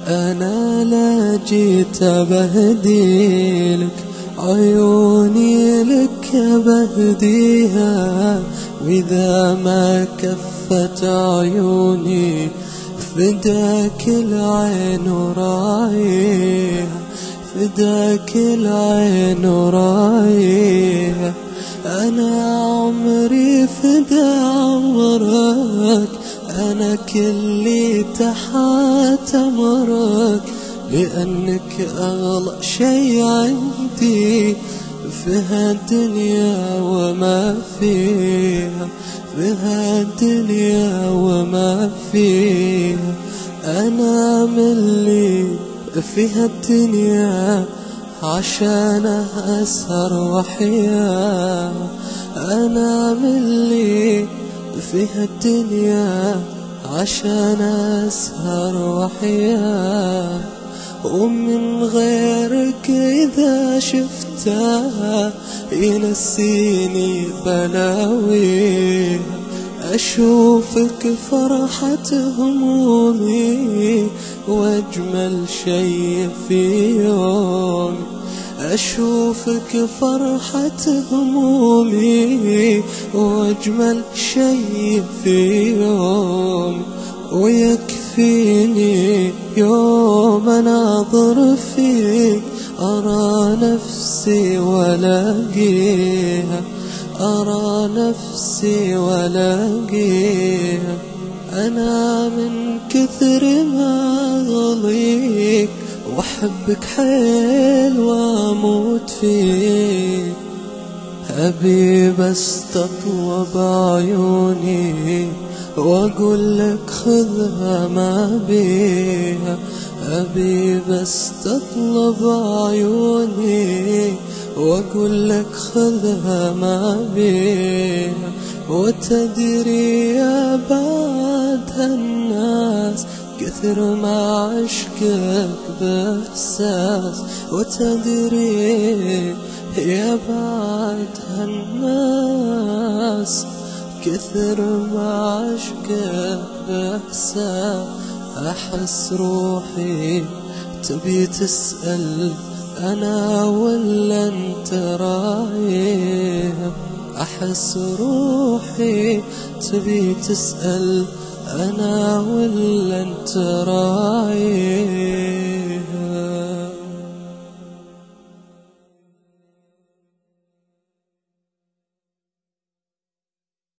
أنا لا جيت بهديلك، عيوني لك بهديها، وإذا ما كفت عيوني فداك العين ورايها، فداك العين ورايها. أنا عمري فدا عمرك، أنا كلي تحت أمرك، لأنك أغلى شي عندي في هالدنيا وما فيها، في هالدنيا وما فيها. أنا ملي في هالدنيا عشان أسهر وحياة، أنا ملي في هالدنيا عشان أسهر وحياة. ومن غيرك إذا شفتها ينسيني بلاويها، أشوفك فرحة همومي وأجمل شي في يومي، أشوفك فرحة همومي وأجمل شي في يومي. ويكفيني يوم أناظر فيك أرى نفسي ولاقيها، أرى نفسي ولاقيها. أنا من كثر ما أغليك وأحبك حيل وأموت فيك، أبي بس تطلب عيوني وأقول لك خذها ما بيها، أبي بس تطلب عيوني وأقول لك خذها ما بيها. وتدري يا بعد هالناس كثر ما عشقك بإحساس، وتدري يا بعد هالناس كثر ما عشقك بإحساس. أحس روحي تبي تسأل أنا ولا أنت رايح، أحس روحي تبي تسأل أنا ولا أنت رايح.